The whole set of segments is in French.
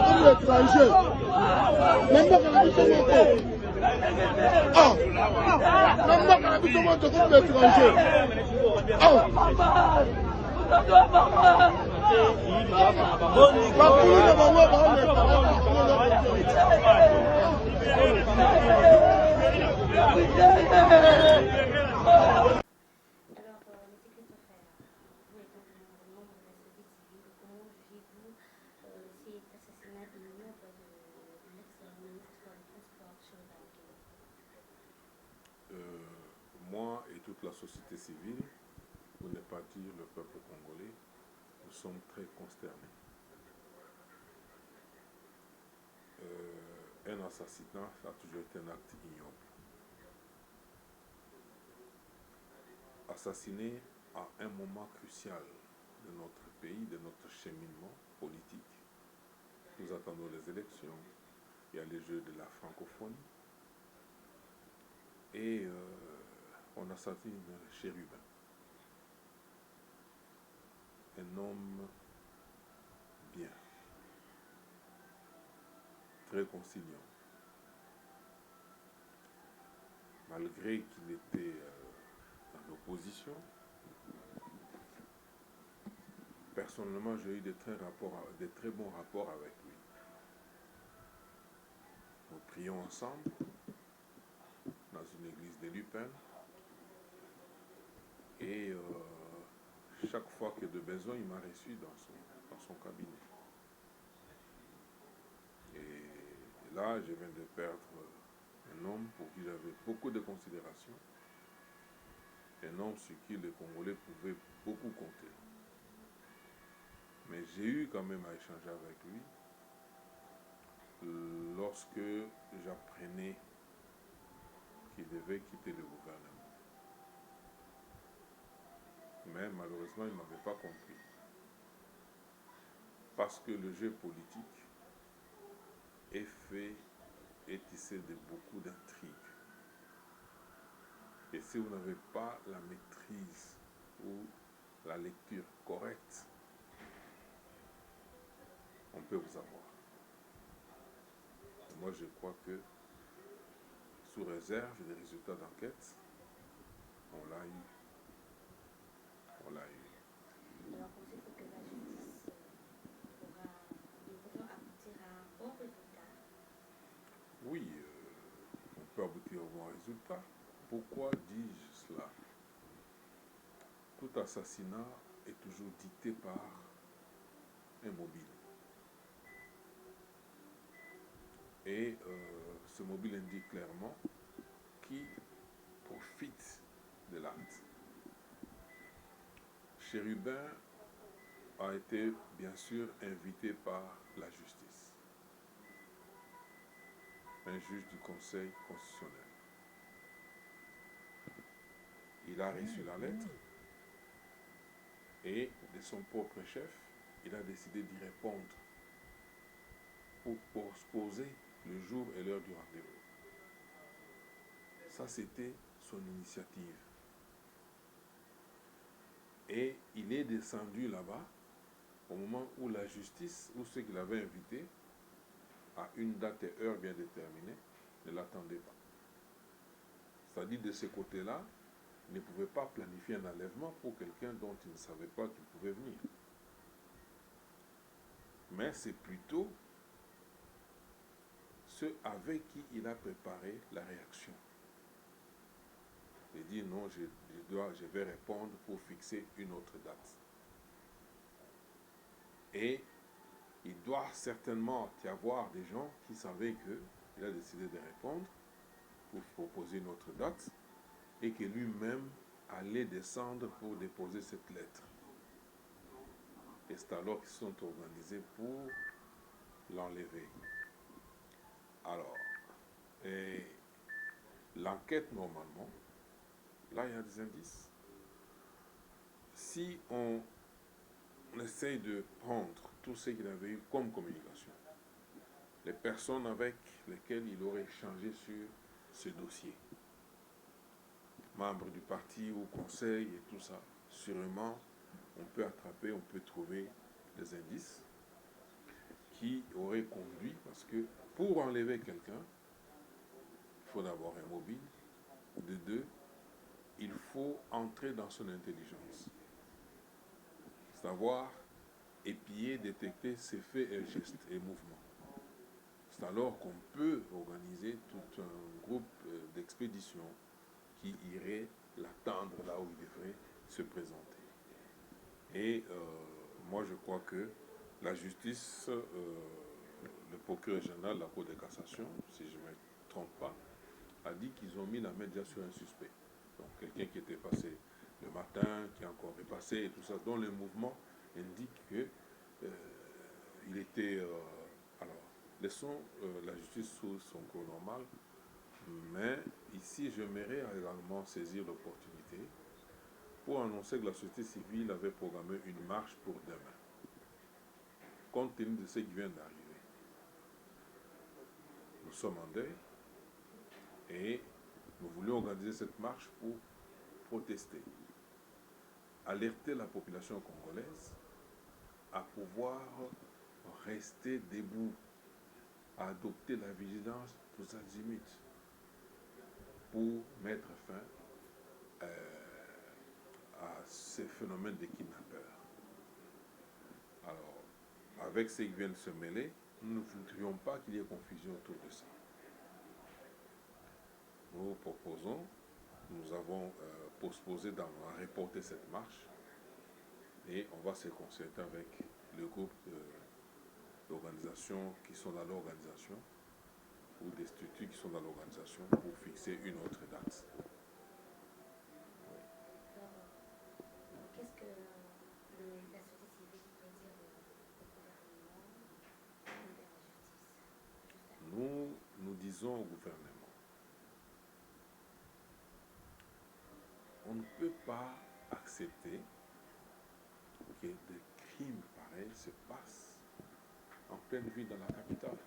comme l'étranger. Même pas qu'on habite au monde. Ah, même pas qu'on habite au monde comme l'étranger. Ah. Moi et toute la société civile, pour ne pas dire le peuple congolais, nous sommes très consternés. Un assassinat, ça a toujours été un acte ignoble. Assassiné à un moment crucial de notre pays, de notre cheminement politique. Nous attendons les élections, il y a les jeux de la francophonie, et on assassine Chérubin, un homme bien, très conciliant. Malgré qu'il était dans l'opposition, personnellement, j'ai eu de très bons rapports avec lui. Nous prions ensemble dans une église de Lupin, et chaque fois que de besoin, il m'a reçu dans son cabinet. Et là, je viens de perdre un homme pour qui j'avais beaucoup de considération, un homme sur qui les Congolais pouvaient beaucoup compter. Mais j'ai eu quand même à échanger avec lui lorsque j'apprenais qu'il devait quitter le gouvernement. Mais malheureusement, il ne m'avait pas compris. Parce que le jeu politique est fait et tissé de beaucoup d'intrigues. Et si vous n'avez pas la maîtrise ou la lecture correcte, on peut vous avoir. Et moi, je crois que, sous réserve des résultats d'enquête, on l'a eu. On l'a eu. Alors, pensez-vous que la justice pourra aboutir à un bon résultat? Oui, on peut aboutir au bon résultat. Pourquoi dis-je cela? Tout assassinat est toujours dicté par un mobile. Et ce mobile indique clairement qui profite de l'acte. Chérubin a été bien sûr invité par la justice, un juge du Conseil constitutionnel. Il a reçu la lettre et de son propre chef, il a décidé d'y répondre pour poser le jour et l'heure du rendez-vous. Ça, c'était son initiative. Et il est descendu là-bas au moment où la justice, ou ceux qui l'avaient invité, à une date et heure bien déterminée, ne l'attendaient pas. C'est-à-dire, de ce côté-là, il ne pouvait pas planifier un enlèvement pour quelqu'un dont il ne savait pas qu'il pouvait venir. Mais c'est plutôt ceux avec qui il a préparé la réaction. Il dit non, je vais répondre pour fixer une autre date. Et il doit certainement y avoir des gens qui savaient qu'il a décidé de répondre pour proposer une autre date et que lui-même allait descendre pour déposer cette lettre. Et c'est alors qu'ils se sont organisés pour l'enlever. Alors, l'enquête normalement, là il y a des indices. Si on essaye de prendre tout ce qu'il avait eu comme communication, les personnes avec lesquelles il aurait échangé sur ce dossier, membres du parti ou conseil et tout ça, sûrement on peut attraper, on peut trouver des indices qui aurait conduit, parce que pour enlever quelqu'un, il faut d'abord un mobile, de deux, il faut entrer dans son intelligence, savoir épier, détecter ses faits et gestes et mouvements. C'est alors qu'on peut organiser tout un groupe d'expéditions qui irait l'attendre là où il devrait se présenter. Et moi je crois que la justice, le procureur général de la Cour de cassation, si je ne me trompe pas, a dit qu'ils ont mis la main déjà sur un suspect. Donc quelqu'un qui était passé le matin, qui est encore repassé et tout ça, dont le mouvement indique que il était... alors, laissons la justice sous son cours normal, mais ici j'aimerais également saisir l'opportunité pour annoncer que la société civile avait programmé une marche pour demain, compte tenu de ce qui vient d'arriver. Nous sommes en deuil et nous voulions organiser cette marche pour protester, alerter la population congolaise à pouvoir rester debout, à adopter la vigilance tous azimuts pour mettre fin à ces phénomènes de kidnappeurs. Alors, avec ceux qui viennent se mêler, nous ne voudrions pas qu'il y ait confusion autour de ça. Nous proposons, nous avons postposé, reporté cette marche et on va se concerter avec le groupe d'organisations qui sont dans l'organisation ou des structures qui sont dans l'organisation pour fixer une autre date. Oui. Qu'est-ce que la société civile peut dire au gouvernement et à la justice? Nous disons au gouvernement, on ne peut pas accepter que des crimes pareils se passent en pleine ville dans la capitale.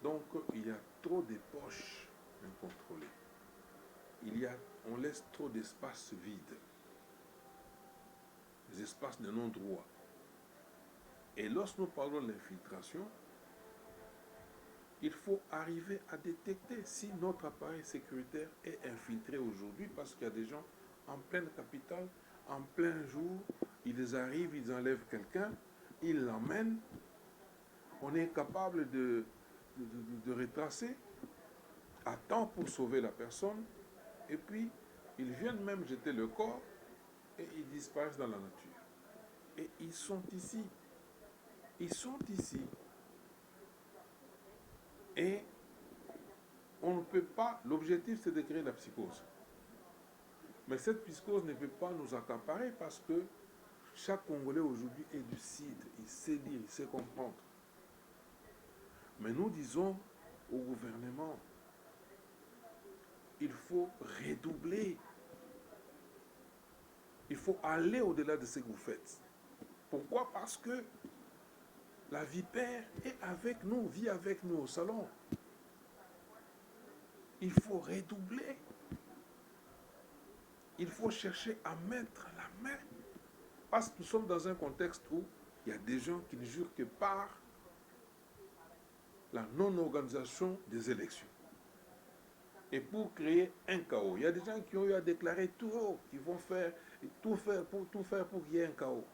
Donc, il y a trop de poches incontrôlées. On laisse trop d'espaces vides, des espaces de non-droit. Et lorsque nous parlons de l'infiltration, il faut arriver à détecter si notre appareil sécuritaire est infiltré aujourd'hui, parce qu'il y a des gens en pleine capitale, en plein jour, ils arrivent, ils enlèvent quelqu'un, ils l'emmènent, on est capable de retracer à temps pour sauver la personne, et puis ils viennent même jeter le corps et ils disparaissent dans la nature. Et ils sont ici. Ils sont ici. Et on ne peut pas, l'objectif c'est de créer la psychose. Mais cette psychose ne peut pas nous accaparer parce que chaque Congolais aujourd'hui est lucide, il sait lire, il sait comprendre. Mais nous disons au gouvernement, il faut redoubler. Il faut aller au-delà de ce que vous faites. Pourquoi? Parce que la vipère est avec nous, vit avec nous au salon. Il faut redoubler. Il faut chercher à mettre la main. Parce que nous sommes dans un contexte où il y a des gens qui ne jurent que par la non-organisation des élections. Et pour créer un chaos. Il y a des gens qui ont eu à déclarer tout haut, qui vont faire tout faire pour qu'il y ait un chaos.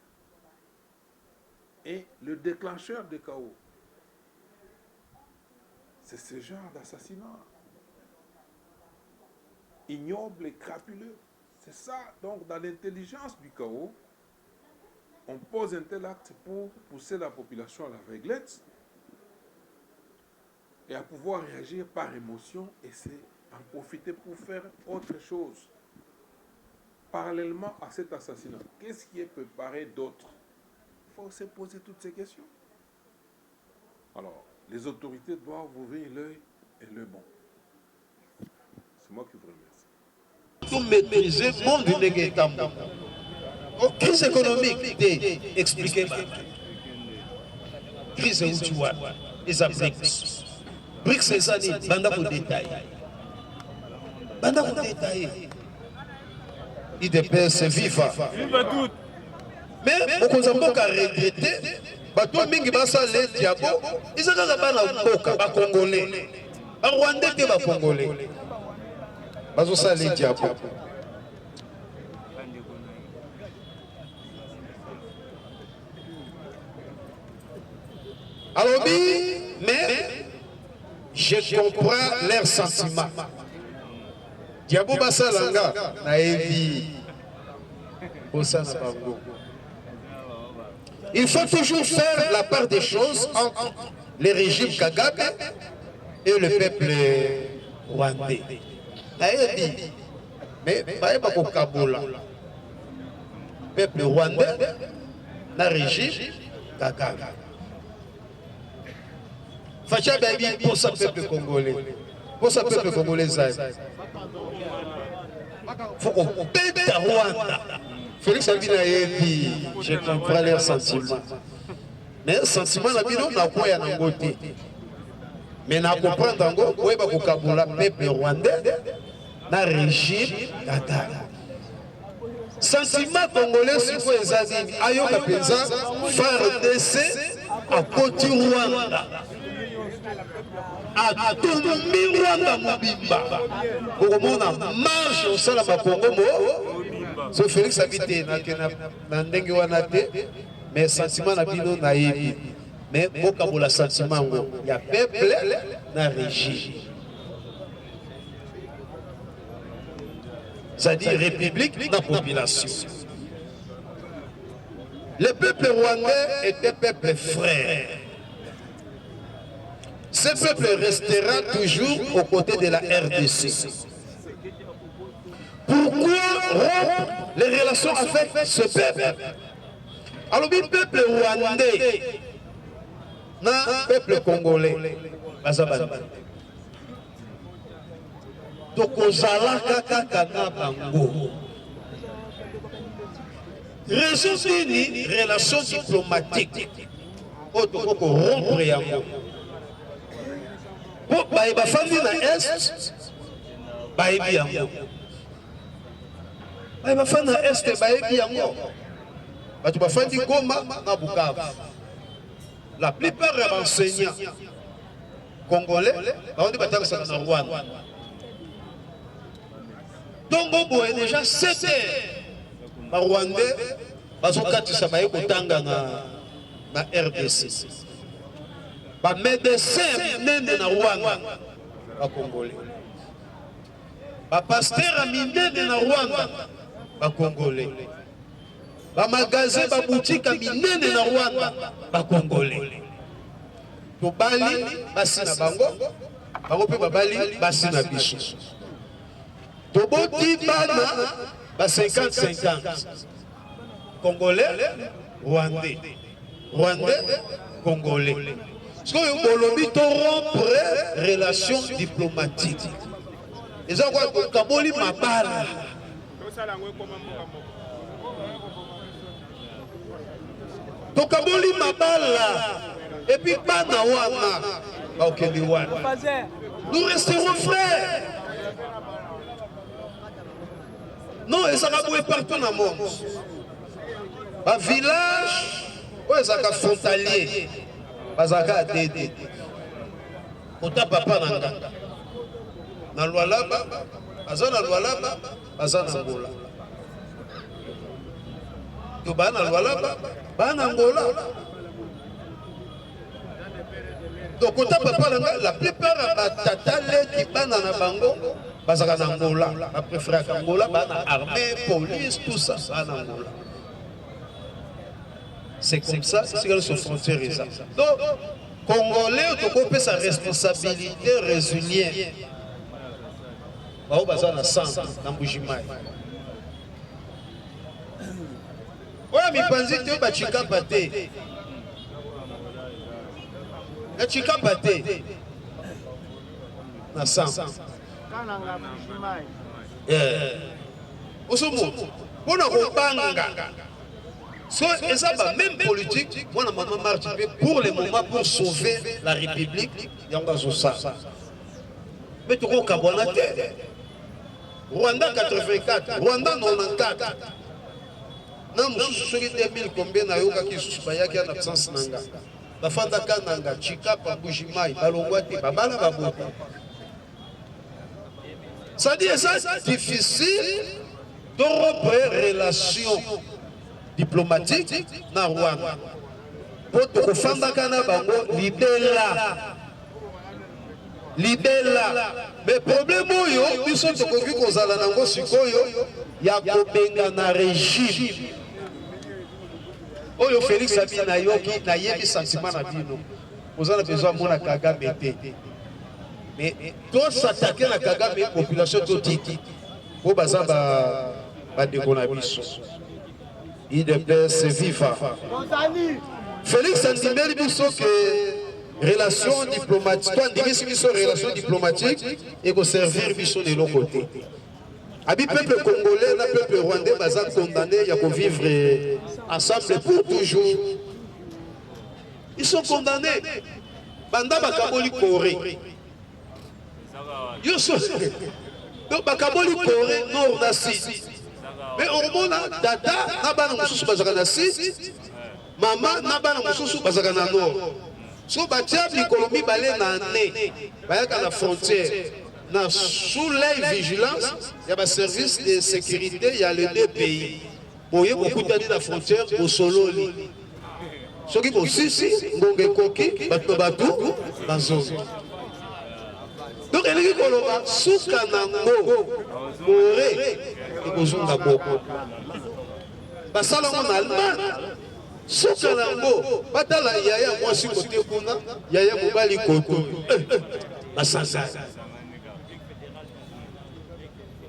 Et le déclencheur du chaos, c'est ce genre d'assassinat. Ignoble et crapuleux. C'est ça. Donc, dans l'intelligence du chaos, on pose un tel acte pour pousser la population à l'aveuglette et à pouvoir réagir par émotion et c'est en profiter pour faire autre chose. Parallèlement à cet assassinat, qu'est-ce qui est préparé d'autre? Il faut se poser toutes ces questions. Alors, les autorités doivent ouvrir l'œil et le bon. C'est moi qui vous remercie. Tout maîtriser, bon du négatif. Crise économique, expliquez moi. Crise où tu vois, les BRICS. BRICS, c'est ça, banda pour détail. Banda pour détail. IDPS, c'est viva. Mais, on ne peut pas regretter bato mingi basala diabo ezaka bana mboka ba congolais ba rwandais te ba congolais bazosala diabo. Alors mais je comprends leurs sentiments. Diabo basalanga na evi osana bango. Il faut toujours faire la part des choses entre le régime Kagame et le peuple rwandais. Mais baeba ko Kabola. Peuple rwandais na régime Kagame. Facha baby pour ce peuple congolais. Pour ce peuple congolais ça. Faut qu'on pète à Rwanda. Félix a dit je comprends leurs sentiments. Mais sentiment la bino na quoi ya nangote. Mais na comprendre ngo koyeba ko Kabola peuple rwandais na régime Kagame. Sentiment congolais sur quoi ezali ayoka penza FARDC à côté Rwanda. A tombi Rwanda mobimba. Okomona marche au sala makongo mo. So Félix habité na ndenge wana te mais sentiment na bino na yebi. Mais bokabola sentiment ngo ya peuple na régime. C'est-à-dire république na population. Le peuple rwandais était peuple frère. Ce peuple restera toujours aux côtés de la RDC. Pourquoi rompre les relations avec ce peuple? Alors, le peuple rwandais, le peuple congolais, raison d'une relation diplomatique. Rompre yango. Ba famille na est baebi yango. Ba famille na est baebi yango. Batu ba fandi Goma na Bukavu. La plupart des enseignants congolais on dit bataka na Rwanda. Donc bobo est déjà 7 heures. Ba Rwandais bazokatisa baye kotanga na RDC. Ba médecin minene na Rwanda ba Congolais. Ba pasteur minene na Rwanda ba Congolais. Ba magasin ba boutique minene na Rwanda ba Congolais. To bali basi na bango bango pe babali basi na biso. To boti bana ba 50-50. Congolais, Rwandais. Rwandais, Congolais. Ce que vous avez rompre relation diplomatique. Ils ont dit Kaboli Mabala. Donc Kaboli Mabala. Et puis Banawana. Nous resterons frères. Non, ils sont partout dans le monde. Un village, où ils sont frontaliers. Bazaka dédé. Ota papa nanga. Na Lualaba, azana Lualaba, azana Angola. To bana Lualaba, bana Angola. Donc ota papa nanga, la plupart batatale qui bana na bango, bazaka na Angola. Après frère Angola, bana armée, police, tout ça, bana Angola. C'est comme ça, c'est comme ça, frontière et ça. Donc, Congolais, on peut sa responsabilité résilienne. On va dans le centre, dans le Bougimaï. Oui, mais pensez que tu vas chika pâté. La chika pâté. Dans le centre. Osomo, on a companga. So, et ça va même politique, moi, maman marche pour le moment pour sauver la République. Mais tu vois, Rwanda 84, Rwanda 94. na mosusu soki 2000 combien nayokaki lisusu bayaki en absence nanga bafandaka nanga chikapa mbujimai balongwa te babala babota. C'est-à-dire c'est difficile de rompre relation diplomatique na Rwanda. Pour tokofandaka na bango libela. Mais problème oyo biso tokoki kozala nango sikoyo ya kobenga na régime. Oyo Félix Abina yoki na yebi sentiment na bino. Vous avez besoin mona Kagame te. Mais tout s'attaquer la Kagame population totiki. Au bazar ba dekona biso. IDPS viva. Félix Antimeli biso que relation diplomatique, toi ndimisi biso relation diplomatique et ko servir biso de l'autre côté. Abi peuple congolais, na peuple rwandais bazar condamné ya ko vivre ensemble pour toujours. Ils sont condamnés. Banda bakaboli Corée. Donc bakaboli Corée nord na sud. Mais au moment dada na bana mususu bazaka na sud, mama na bana mususu bazaka na nord. So batia l'économie balé na né, bayaka la frontière. Na sous l'œil vigilance, il y a un service de sécurité, il y a les deux pays. Boye beaucoup de la frontière au solo. Ce qui est aussi si ngongé koki batu dans zone. Donc elle est koloba suka nango boré et kozunga boko. Basala en Allemagne suka nango batala yaya mwasi côté kuna yaya mobali koto. Basasa.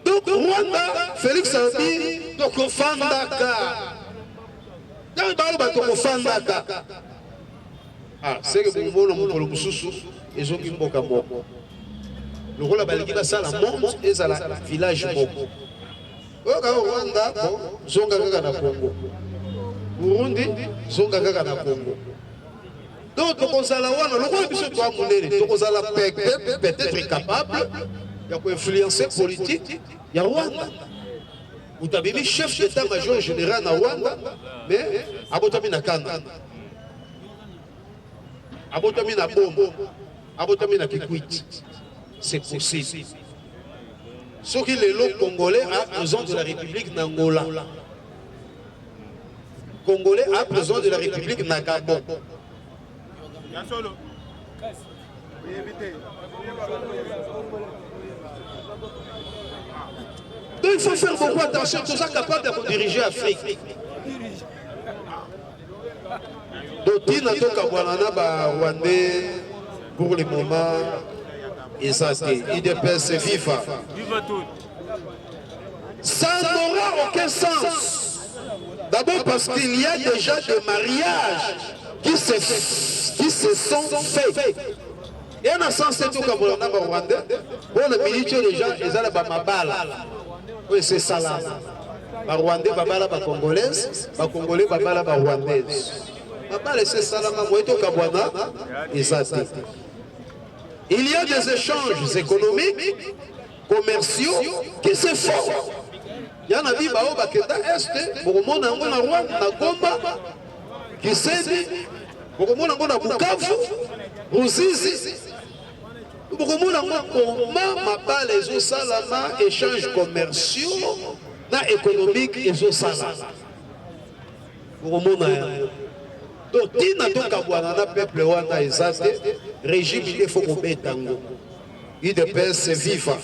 Donc Rwanda Félix Abi donc fandaka. Ah, c'est que vous voulez mon mususu et ont qui mboka moko. Le rôle baliki ba sala monte et à la village moko. Oka Rwanda bon zonga kaka na Congo. Burundi zonga kaka na Congo. Donc tokozala wana le rôle biso to amunene tokozala peut-être capable ya ko influencer politique ya Rwanda. Vous avez mis chef d'état-major général na Rwanda, mais abotami na Kanda, abotami na Bombo, abotami na Kikwit. C'est possible. Ce qui est le Congolais a besoin de la République d'Angola. Congolais a besoin de la République na Gabon. Donc il faut faire beaucoup attention, tout ça capable de diriger l'Afrique. Donc il y a des Rwandais pour le moment, et ça c'est IDPS viva. Ça n'aura aucun sens. D'abord parce qu'il y a déjà des mariages qui se sont faits. Et en a sens c'est tout comme on Rwandais, pour le militaire des gens, ils ont la mabala. Oui, c'est ça là. Les Rwandais, les Congolaises, les Congolais, les Rwandaises. C'est ça là. Il y a des échanges économiques, commerciaux qui se font. Il y en a qui sont Est, beaucoup de monde Rwanda, na Goma, qui s'aident, beaucoup de monde na Bukavu, Ruzizi. Beaucoup de monde comment les eaux salama échanges commerciaux na économique et eaux salama. Beaucoup de monde. Donc il n'a pas kabwana peuple wana ezate régime il faut qu'on mette tango. IDPS viva.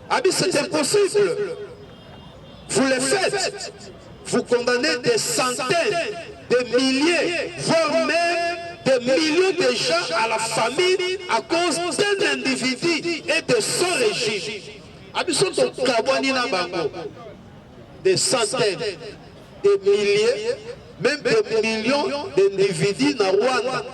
Ah mais c'est impossible. Vous le faites. Vous condamnez des centaines, des milliers, voire même des millions de gens à la famille à cause d'un individu et de son régime. Des centaines, des milliers, même des millions d'individus dans Rwanda.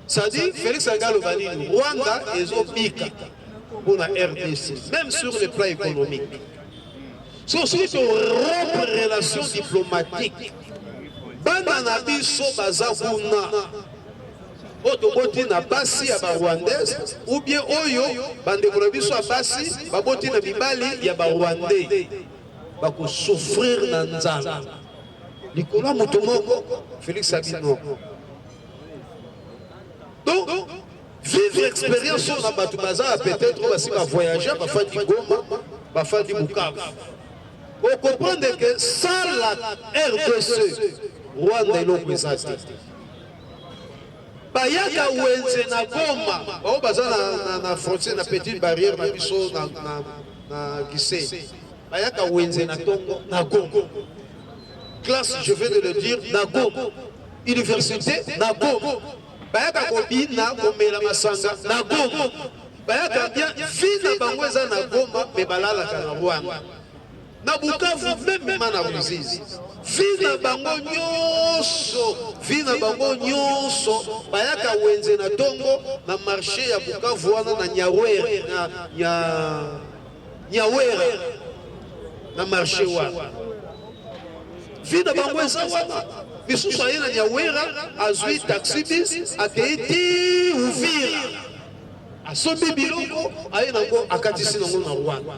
Ça dit, Félix Angal Obanini, Rwanda est au pic pour la RDC, même sur le plan économique. C'est aussi une relation diplomatique. Banana biso bazakuna oyo toboti na basi ya barwandaise ou bien oyo bandeko na biso ya basi baboti na mibali ya barwandais bakosouffrir na nzala likolo ya moto moko Félix Abino. Donc vivre expérience sur la bato baza peut-être basi ba voyager ba fandi Goma ba fandi Bukavu. On comprendre que sans la RDC Rwanda eloko ezate. Bayaka wenze na Goma bao baza na frontière na petite barrière na biso na Gise. Bayaka wenze na Tongo na Goma. Classe, je viens de le dire, na Goma. Université na Goma. Bayaka kobina komela masanga na Goma. Bayaka bien fina bangweza na Goma me balala kana Rwanda. Na Bukavu même na Ruzizi. Fina bango nyonso bayaka wenze na Tongo na marché ya Bukavu wana na Nyawere Nyawere na marché wana. Fina bangweza wana bisusu ayena Nyawera azwi taxi bis akeiti Uvira asombi biloko ayena ngo akatisi nango na Rwanda.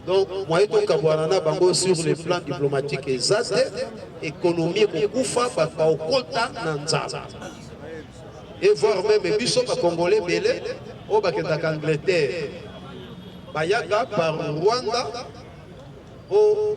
Donc moyen to kabwana bango sur le plan diplomatique exact économie kokufa ba okota na nzala et voir même biso ba congolais belé o ba kenda Angleterre bayaka par Rwanda o